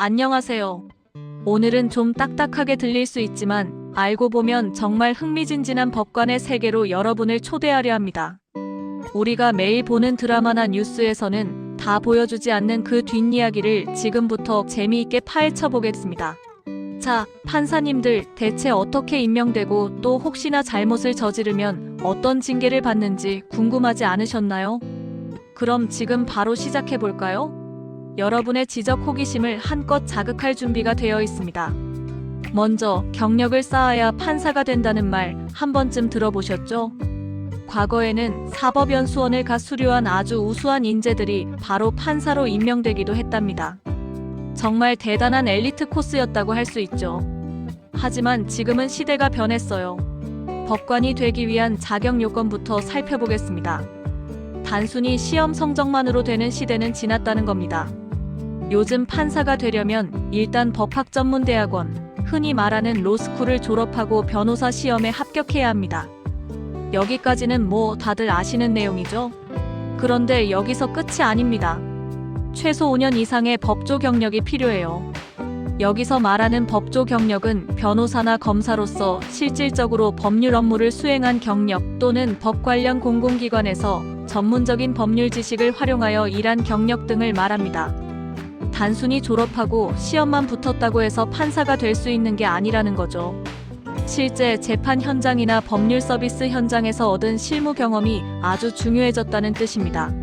안녕하세요. 오늘은 좀 딱딱하게 들릴 수 있지만 알고 보면 정말 흥미진진한 법관의 세계로 여러분을 초대하려 합니다. 우리가 매일 보는 드라마나 뉴스에서는 다 보여주지 않는 그 뒷이야기를 지금부터 재미있게 파헤쳐 보겠습니다. 자, 판사님들 대체 어떻게 임명되고 또 혹시나 잘못을 저지르면 어떤 징계를 받는지 궁금하지 않으셨나요? 그럼 지금 바로 시작해 볼까요? 여러분의 지적 호기심을 한껏 자극할 준비가 되어 있습니다. 먼저 경력을 쌓아야 판사가 된다는 말 한 번쯤 들어보셨죠? 과거에는 사법연수원을 가 수료한 아주 우수한 인재들이 바로 판사로 임명되기도 했답니다. 정말 대단한 엘리트 코스였다고 할 수 있죠. 하지만 지금은 시대가 변했어요. 법관이 되기 위한 자격 요건부터 살펴보겠습니다. 단순히 시험 성적만으로 되는 시대는 지났다는 겁니다. 요즘 판사가 되려면 일단 법학전문대학원, 흔히 말하는 로스쿨을 졸업하고 변호사 시험에 합격해야 합니다. 여기까지는 뭐 다들 아시는 내용이죠? 그런데 여기서 끝이 아닙니다. 최소 5년 이상의 법조 경력이 필요해요. 여기서 말하는 법조 경력은 변호사나 검사로서 실질적으로 법률 업무를 수행한 경력 또는 법 관련 공공기관에서 전문적인 법률 지식을 활용하여 일한 경력 등을 말합니다. 단순히 졸업하고 시험만 붙었다고 해서 판사가 될 수 있는 게 아니라는 거죠. 실제 재판 현장이나 법률 서비스 현장에서 얻은 실무 경험이 아주 중요해졌다는 뜻입니다.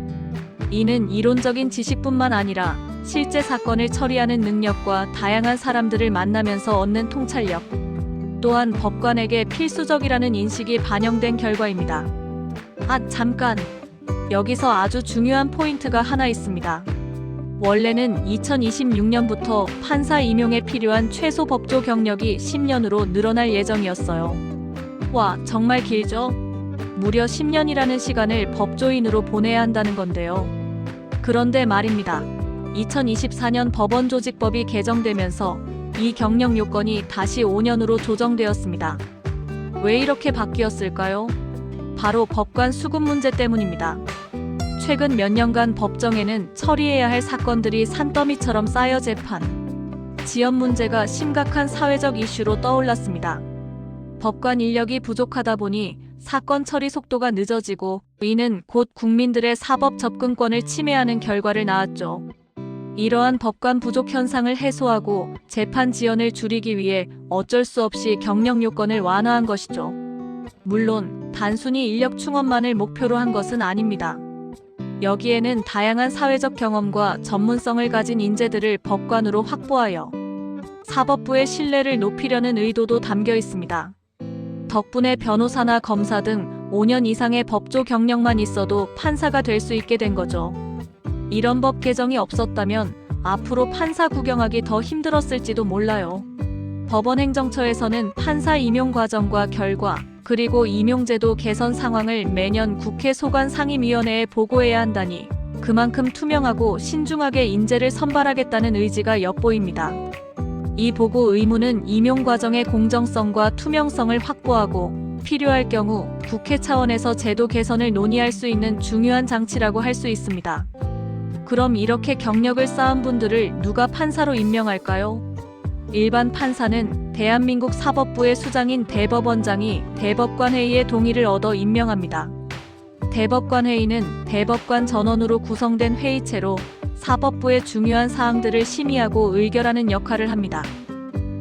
이는 이론적인 지식뿐만 아니라 실제 사건을 처리하는 능력과 다양한 사람들을 만나면서 얻는 통찰력, 또한 법관에게 필수적이라는 인식이 반영된 결과입니다. 아, 잠깐! 여기서 아주 중요한 포인트가 하나 있습니다. 원래는 2026년부터 판사 임용에 필요한 최소 법조 경력이 10년으로 늘어날 예정이었어요. 와, 정말 길죠? 무려 10년이라는 시간을 법조인으로 보내야 한다는 건데요. 그런데 말입니다. 2024년 법원조직법이 개정되면서 이 경력 요건이 다시 5년으로 조정되었습니다. 왜 이렇게 바뀌었을까요? 바로 법관 수급 문제 때문입니다. 최근 몇 년간 법정에는 처리해야 할 사건들이 산더미처럼 쌓여 재판, 지연 문제가 심각한 사회적 이슈로 떠올랐습니다. 법관 인력이 부족하다 보니 사건 처리 속도가 늦어지고 이는 곧 국민들의 사법 접근권을 침해하는 결과를 낳았죠. 이러한 법관 부족 현상을 해소하고 재판 지연을 줄이기 위해 어쩔 수 없이 경력 요건을 완화한 것이죠. 물론 단순히 인력 충원만을 목표로 한 것은 아닙니다. 여기에는 다양한 사회적 경험과 전문성을 가진 인재들을 법관으로 확보하여 사법부의 신뢰를 높이려는 의도도 담겨 있습니다. 덕분에 변호사나 검사 등 5년 이상의 법조 경력만 있어도 판사가 될 수 있게 된 거죠. 이런 법 개정이 없었다면 앞으로 판사 구경하기 더 힘들었을지도 몰라요. 법원행정처에서는 판사 임용 과정과 결과, 그리고 임용제도 개선 상황을 매년 국회 소관상임위원회에 보고해야 한다니 그만큼 투명하고 신중하게 인재를 선발하겠다는 의지가 엿보입니다. 이 보고 의무는 임용 과정의 공정성과 투명성을 확보하고 필요할 경우 국회 차원에서 제도 개선을 논의할 수 있는 중요한 장치라고 할 수 있습니다. 그럼 이렇게 경력을 쌓은 분들을 누가 판사로 임명할까요? 일반 판사는 대한민국 사법부의 수장인 대법원장이 대법관회의의 동의를 얻어 임명합니다. 대법관회의는 대법관 전원으로 구성된 회의체로 사법부의 중요한 사항들을 심의하고 의결하는 역할을 합니다.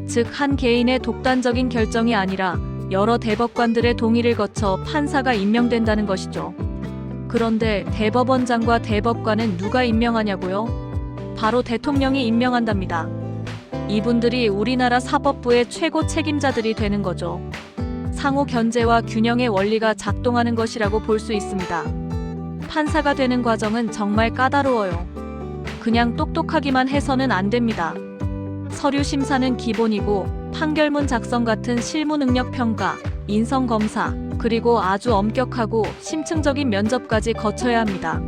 즉, 한 개인의 독단적인 결정이 아니라 여러 대법관들의 동의를 거쳐 판사가 임명된다는 것이죠. 그런데 대법원장과 대법관은 누가 임명하냐고요? 바로 대통령이 임명한답니다. 이분들이 우리나라 사법부의 최고 책임자들이 되는 거죠. 상호 견제와 균형의 원리가 작동하는 것이라고 볼 수 있습니다. 판사가 되는 과정은 정말 까다로워요. 그냥 똑똑하기만 해서는 안 됩니다. 서류 심사는 기본이고 판결문 작성 같은 실무 능력 평가, 인성 검사, 그리고 아주 엄격하고 심층적인 면접까지 거쳐야 합니다.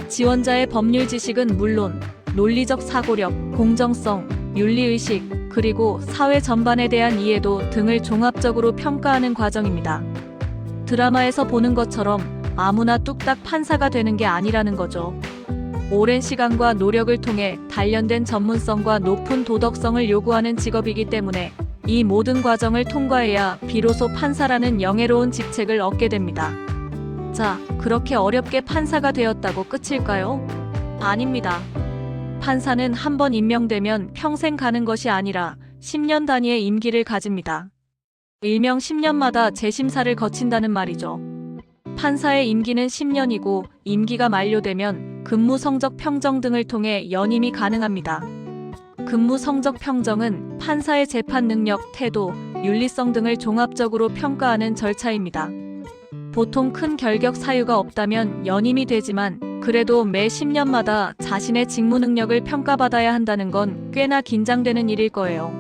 지원자의 법률 지식은 물론 논리적 사고력, 공정성, 윤리의식, 그리고 사회 전반에 대한 이해도 등을 종합적으로 평가하는 과정입니다. 드라마에서 보는 것처럼 아무나 뚝딱 판사가 되는 게 아니라는 거죠. 오랜 시간과 노력을 통해 단련된 전문성과 높은 도덕성을 요구하는 직업이기 때문에 이 모든 과정을 통과해야 비로소 판사라는 영예로운 직책을 얻게 됩니다. 자, 그렇게 어렵게 판사가 되었다고 끝일까요? 아닙니다. 판사는 한 번 임명되면 평생 가는 것이 아니라 10년 단위의 임기를 가집니다. 일명 10년마다 재심사를 거친다는 말이죠. 판사의 임기는 10년이고 임기가 만료되면 근무 성적 평정 등을 통해 연임이 가능합니다. 근무 성적 평정은 판사의 재판 능력, 태도, 윤리성 등을 종합적으로 평가하는 절차입니다. 보통 큰 결격 사유가 없다면 연임이 되지만 그래도 매 10년마다 자신의 직무 능력을 평가받아야 한다는 건 꽤나 긴장되는 일일 거예요.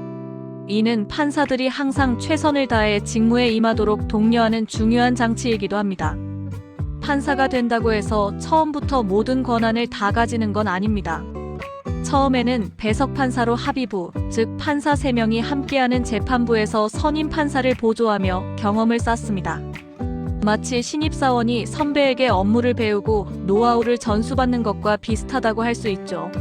이는 판사들이 항상 최선을 다해 직무에 임하도록 독려하는 중요한 장치이기도 합니다. 판사가 된다고 해서 처음부터 모든 권한을 다 가지는 건 아닙니다. 처음에는 배석 판사로 합의부, 즉 판사 3명이 함께하는 재판부에서 선임 판사를 보조하며 경험을 쌓습니다. 마치 신입사원이 선배에게 업무를 배우고 노하우를 전수받는 것과 비슷하다고 할 수 있죠.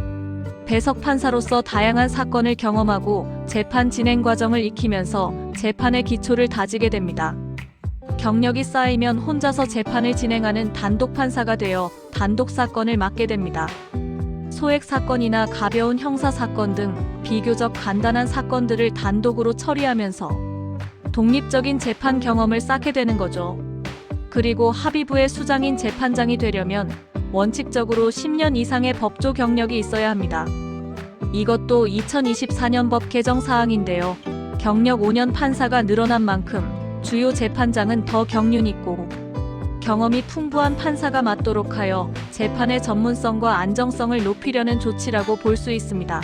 배석 판사로서 다양한 사건을 경험하고 재판 진행 과정을 익히면서 재판의 기초를 다지게 됩니다. 경력이 쌓이면 혼자서 재판을 진행하는 단독 판사가 되어 단독 사건을 맡게 됩니다. 소액 사건이나 가벼운 형사 사건 등 비교적 간단한 사건들을 단독으로 처리하면서 독립적인 재판 경험을 쌓게 되는 거죠. 그리고 합의부의 수장인 재판장이 되려면 원칙적으로 10년 이상의 법조 경력이 있어야 합니다. 이것도 2024년 법 개정 사항인데요. 경력 5년 판사가 늘어난 만큼 주요 재판장은 더 경륜 있고 경험이 풍부한 판사가 맡도록 하여 재판의 전문성과 안정성을 높이려는 조치라고 볼 수 있습니다.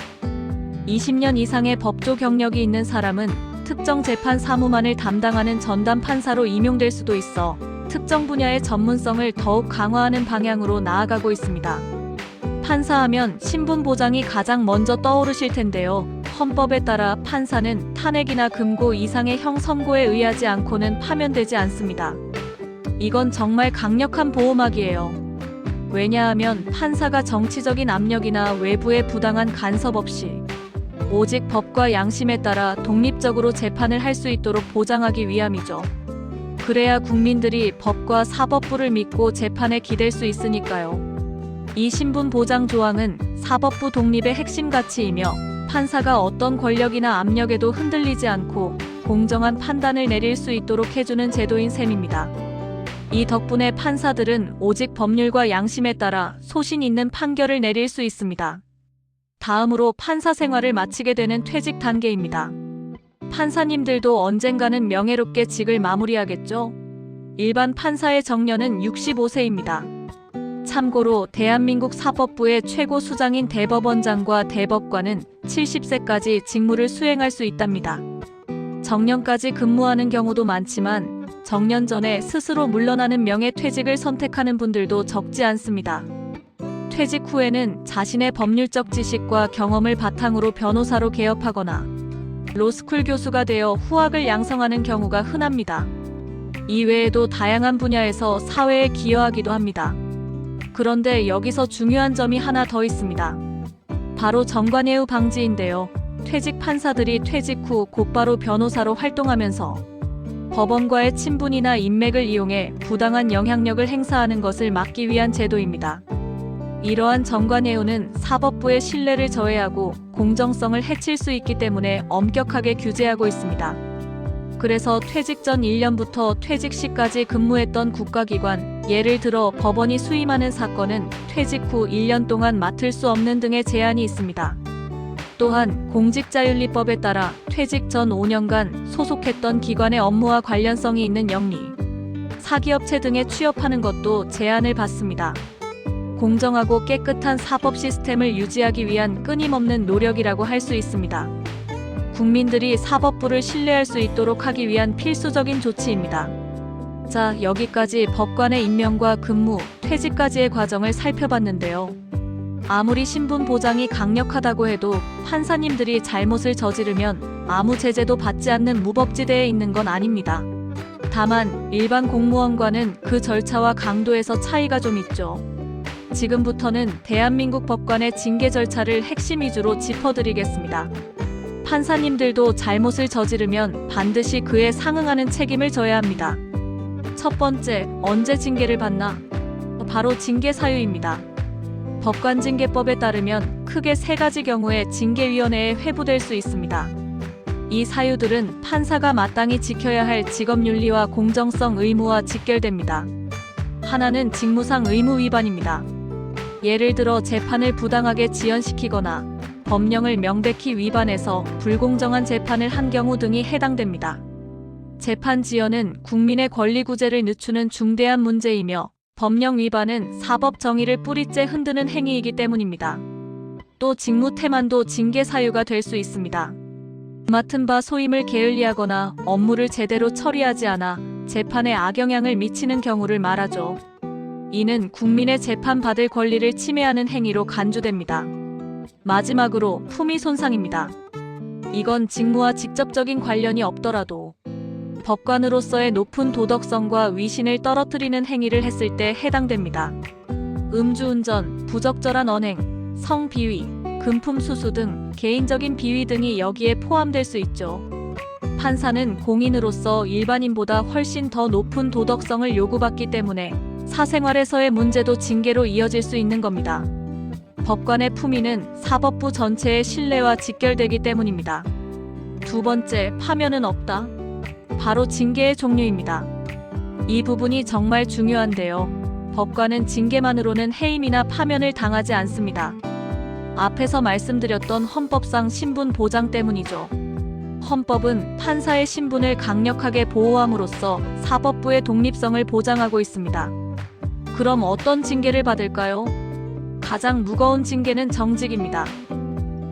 20년 이상의 법조 경력이 있는 사람은 특정 재판 사무만을 담당하는 전담 판사로 임용될 수도 있어 특정 분야의 전문성을 더욱 강화하는 방향으로 나아가고 있습니다. 판사하면 신분 보장이 가장 먼저 떠오르실 텐데요. 헌법에 따라 판사는 탄핵이나 금고 이상의 형 선고에 의하지 않고는 파면되지 않습니다. 이건 정말 강력한 보호막이에요. 왜냐하면 판사가 정치적인 압력이나 외부의 부당한 간섭 없이 오직 법과 양심에 따라 독립적으로 재판을 할 수 있도록 보장하기 위함이죠. 그래야 국민들이 법과 사법부를 믿고 재판에 기댈 수 있으니까요. 이 신분 보장 조항은 사법부 독립의 핵심 가치이며 판사가 어떤 권력이나 압력에도 흔들리지 않고 공정한 판단을 내릴 수 있도록 해주는 제도인 셈입니다. 이 덕분에 판사들은 오직 법률과 양심에 따라 소신 있는 판결을 내릴 수 있습니다. 다음으로 판사 생활을 마치게 되는 퇴직 단계입니다. 판사님들도 언젠가는 명예롭게 직을 마무리하겠죠? 일반 판사의 정년은 65세입니다. 참고로 대한민국 사법부의 최고 수장인 대법원장과 대법관은 70세까지 직무를 수행할 수 있답니다. 정년까지 근무하는 경우도 많지만 정년 전에 스스로 물러나는 명예퇴직을 선택하는 분들도 적지 않습니다. 퇴직 후에는 자신의 법률적 지식과 경험을 바탕으로 변호사로 개업하거나 로스쿨 교수가 되어 후학을 양성하는 경우가 흔합니다. 이외에도 다양한 분야에서 사회에 기여하기도 합니다. 그런데 여기서 중요한 점이 하나 더 있습니다. 바로 정관예우 방지인데요. 퇴직 판사들이 퇴직 후 곧바로 변호사로 활동하면서 법원과의 친분이나 인맥을 이용해 부당한 영향력을 행사하는 것을 막기 위한 제도입니다. 이러한 정관예우는 사법부의 신뢰를 저해하고 공정성을 해칠 수 있기 때문에 엄격하게 규제하고 있습니다. 그래서 퇴직 전 1년부터 퇴직 시까지 근무했던 국가기관, 예를 들어 법원이 수임하는 사건은 퇴직 후 1년 동안 맡을 수 없는 등의 제한이 있습니다. 또한 공직자윤리법에 따라 퇴직 전 5년간 소속했던 기관의 업무와 관련성이 있는 영리, 사기업체 등에 취업하는 것도 제한을 받습니다. 공정하고 깨끗한 사법 시스템을 유지하기 위한 끊임없는 노력이라고 할 수 있습니다. 국민들이 사법부를 신뢰할 수 있도록 하기 위한 필수적인 조치입니다. 자, 여기까지 법관의 임명과 근무, 퇴직까지의 과정을 살펴봤는데요. 아무리 신분 보장이 강력하다고 해도 판사님들이 잘못을 저지르면 아무 제재도 받지 않는 무법지대에 있는 건 아닙니다. 다만 일반 공무원과는 그 절차와 강도에서 차이가 좀 있죠. 지금부터는 대한민국 법관의 징계 절차를 핵심 위주로 짚어드리겠습니다. 판사님들도 잘못을 저지르면 반드시 그에 상응하는 책임을 져야 합니다. 첫 번째, 언제 징계를 받나? 바로 징계 사유입니다. 법관징계법에 따르면 크게 세 가지 경우에 징계위원회에 회부될 수 있습니다. 이 사유들은 판사가 마땅히 지켜야 할 직업윤리와 공정성 의무와 직결됩니다. 하나는 직무상 의무 위반입니다. 예를 들어 재판을 부당하게 지연시키거나 법령을 명백히 위반해서 불공정한 재판을 한 경우 등이 해당됩니다. 재판 지연은 국민의 권리 구제를 늦추는 중대한 문제이며 법령 위반은 사법 정의를 뿌리째 흔드는 행위이기 때문입니다. 또 직무 태만도 징계 사유가 될 수 있습니다. 맡은 바 소임을 게을리하거나 업무를 제대로 처리하지 않아 재판에 악영향을 미치는 경우를 말하죠. 이는 국민의 재판받을 권리를 침해하는 행위로 간주됩니다. 마지막으로 품위 손상입니다. 이건 직무와 직접적인 관련이 없더라도 법관으로서의 높은 도덕성과 위신을 떨어뜨리는 행위를 했을 때 해당됩니다. 음주운전, 부적절한 언행, 성비위, 금품수수 등 개인적인 비위 등이 여기에 포함될 수 있죠. 판사는 공인으로서 일반인보다 훨씬 더 높은 도덕성을 요구받기 때문에 사생활에서의 문제도 징계로 이어질 수 있는 겁니다. 법관의 품위는 사법부 전체의 신뢰와 직결되기 때문입니다. 두 번째, 파면은 없다. 바로 징계의 종류입니다. 이 부분이 정말 중요한데요. 법관은 징계만으로는 해임이나 파면을 당하지 않습니다. 앞에서 말씀드렸던 헌법상 신분 보장 때문이죠. 헌법은 판사의 신분을 강력하게 보호함으로써 사법부의 독립성을 보장하고 있습니다. 그럼 어떤 징계를 받을까요? 가장 무거운 징계는 정직입니다.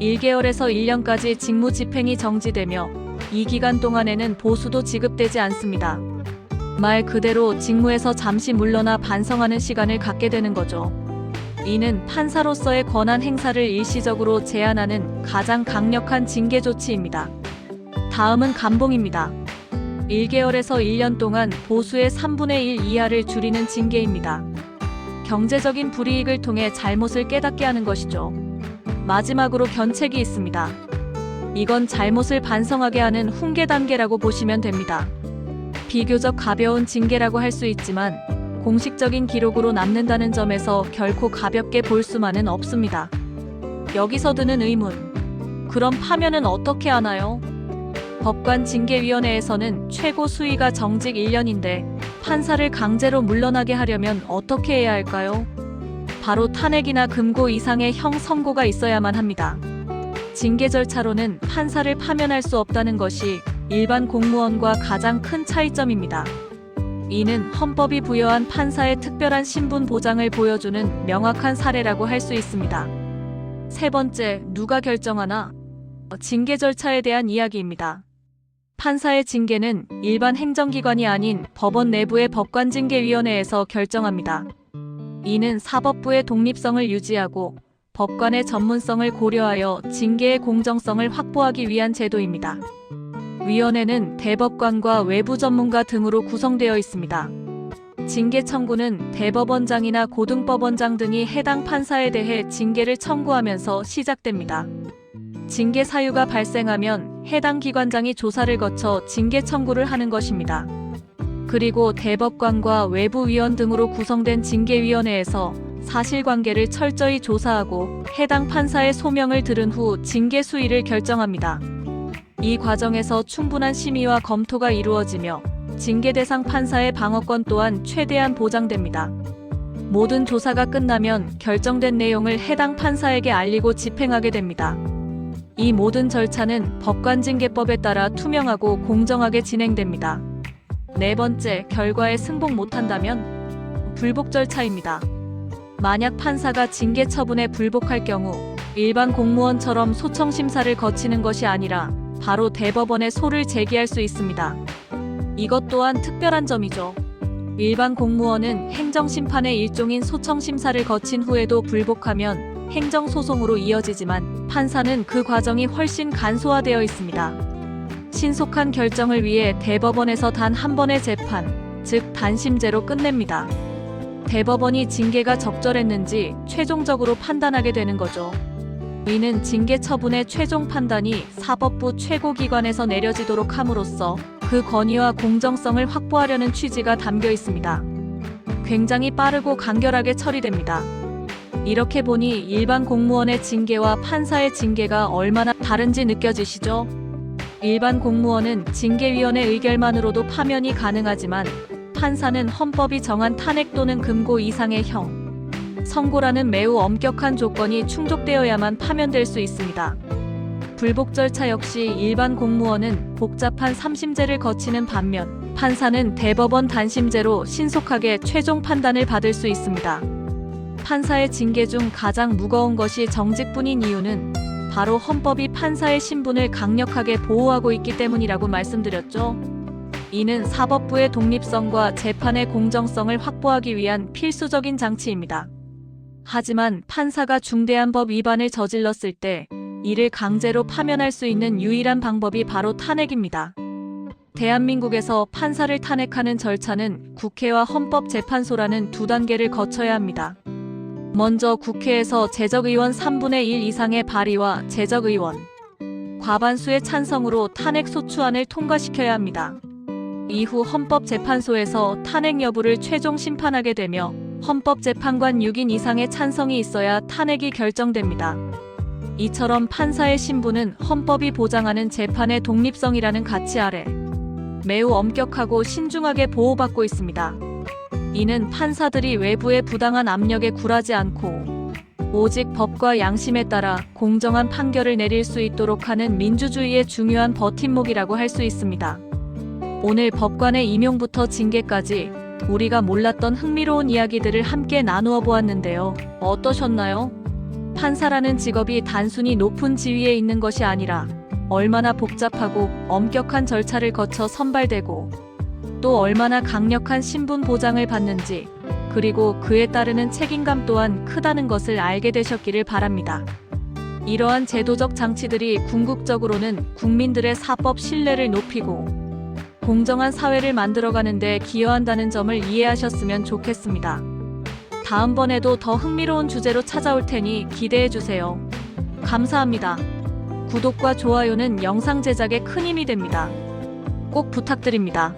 1개월에서 1년까지 직무 집행이 정지되며 이 기간 동안에는 보수도 지급되지 않습니다. 말 그대로 직무에서 잠시 물러나 반성하는 시간을 갖게 되는 거죠. 이는 판사로서의 권한 행사를 일시적으로 제한하는 가장 강력한 징계 조치입니다. 다음은 감봉입니다. 1개월에서 1년 동안 보수의 3분의 1 이하를 줄이는 징계입니다. 경제적인 불이익을 통해 잘못을 깨닫게 하는 것이죠. 마지막으로 견책이 있습니다. 이건 잘못을 반성하게 하는 훈계 단계라고 보시면 됩니다. 비교적 가벼운 징계라고 할 수 있지만 공식적인 기록으로 남는다는 점에서 결코 가볍게 볼 수만은 없습니다. 여기서 드는 의문. 그럼 파면은 어떻게 하나요? 법관 징계위원회에서는 최고 수위가 정직 1년인데 판사를 강제로 물러나게 하려면 어떻게 해야 할까요? 바로 탄핵이나 금고 이상의 형 선고가 있어야만 합니다. 징계 절차로는 판사를 파면할 수 없다는 것이 일반 공무원과 가장 큰 차이점입니다. 이는 헌법이 부여한 판사의 특별한 신분 보장을 보여주는 명확한 사례라고 할 수 있습니다. 세 번째, 누가 결정하나? 징계 절차에 대한 이야기입니다. 판사의 징계는 일반 행정기관이 아닌 법원 내부의 법관징계위원회에서 결정합니다. 이는 사법부의 독립성을 유지하고 법관의 전문성을 고려하여 징계의 공정성을 확보하기 위한 제도입니다. 위원회는 대법관과 외부 전문가 등으로 구성되어 있습니다. 징계 청구는 대법원장이나 고등법원장 등이 해당 판사에 대해 징계를 청구하면서 시작됩니다. 징계 사유가 발생하면 해당 기관장이 조사를 거쳐 징계 청구를 하는 것입니다. 그리고 대법관과 외부위원 등으로 구성된 징계위원회에서 사실관계를 철저히 조사하고 해당 판사의 소명을 들은 후 징계 수위를 결정합니다. 이 과정에서 충분한 심의와 검토가 이루어지며 징계 대상 판사의 방어권 또한 최대한 보장됩니다. 모든 조사가 끝나면 결정된 내용을 해당 판사에게 알리고 집행하게 됩니다. 이 모든 절차는 법관징계법에 따라 투명하고 공정하게 진행됩니다. 네 번째, 결과에 승복 못한다면? 불복 절차입니다. 만약 판사가 징계 처분에 불복할 경우 일반 공무원처럼 소청 심사를 거치는 것이 아니라 바로 대법원에 소를 제기할 수 있습니다. 이것 또한 특별한 점이죠. 일반 공무원은 행정심판의 일종인 소청 심사를 거친 후에도 불복하면 행정소송으로 이어지지만 판사는 그 과정이 훨씬 간소화되어 있습니다. 신속한 결정을 위해 대법원에서 단 한 번의 재판, 즉 단심제로 끝냅니다. 대법원이 징계가 적절했는지 최종적으로 판단하게 되는 거죠. 이는 징계 처분의 최종 판단이 사법부 최고기관에서 내려지도록 함으로써 그 권위와 공정성을 확보하려는 취지가 담겨 있습니다. 굉장히 빠르고 간결하게 처리됩니다. 이렇게 보니 일반 공무원의 징계와 판사의 징계가 얼마나 다른지 느껴지시죠? 일반 공무원은 징계위원회 의결만으로도 파면이 가능하지만 판사는 헌법이 정한 탄핵 또는 금고 이상의 형, 선고라는 매우 엄격한 조건이 충족되어야만 파면될 수 있습니다. 불복 절차 역시 일반 공무원은 복잡한 3심제를 거치는 반면 판사는 대법원 단심제로 신속하게 최종 판단을 받을 수 있습니다. 판사의 징계 중 가장 무거운 것이 정직뿐인 이유는 바로 헌법이 판사의 신분을 강력하게 보호하고 있기 때문이라고 말씀드렸죠. 이는 사법부의 독립성과 재판의 공정성을 확보하기 위한 필수적인 장치입니다. 하지만 판사가 중대한 법 위반을 저질렀을 때 이를 강제로 파면할 수 있는 유일한 방법이 바로 탄핵입니다. 대한민국에서 판사를 탄핵하는 절차는 국회와 헌법재판소라는 두 단계를 거쳐야 합니다. 먼저 국회에서 재적의원 3분의 1 이상의 발의와 재적의원 과반수의 찬성으로 탄핵소추안을 통과시켜야 합니다. 이후 헌법재판소에서 탄핵 여부를 최종 심판하게 되며 헌법재판관 6인 이상의 찬성이 있어야 탄핵이 결정됩니다. 이처럼 판사의 신분은 헌법이 보장하는 재판의 독립성이라는 가치 아래 매우 엄격하고 신중하게 보호받고 있습니다. 이는 판사들이 외부의 부당한 압력에 굴하지 않고 오직 법과 양심에 따라 공정한 판결을 내릴 수 있도록 하는 민주주의의 중요한 버팀목이라고 할 수 있습니다. 오늘 법관의 임용부터 징계까지 우리가 몰랐던 흥미로운 이야기들을 함께 나누어 보았는데요. 어떠셨나요? 판사라는 직업이 단순히 높은 지위에 있는 것이 아니라 얼마나 복잡하고 엄격한 절차를 거쳐 선발되고 또 얼마나 강력한 신분 보장을 받는지 그리고 그에 따르는 책임감 또한 크다는 것을 알게 되셨기를 바랍니다. 이러한 제도적 장치들이 궁극적으로는 국민들의 사법 신뢰를 높이고 공정한 사회를 만들어가는 데 기여한다는 점을 이해하셨으면 좋겠습니다. 다음번에도 더 흥미로운 주제로 찾아올 테니 기대해주세요. 감사합니다. 구독과 좋아요는 영상 제작에 큰 힘이 됩니다. 꼭 부탁드립니다.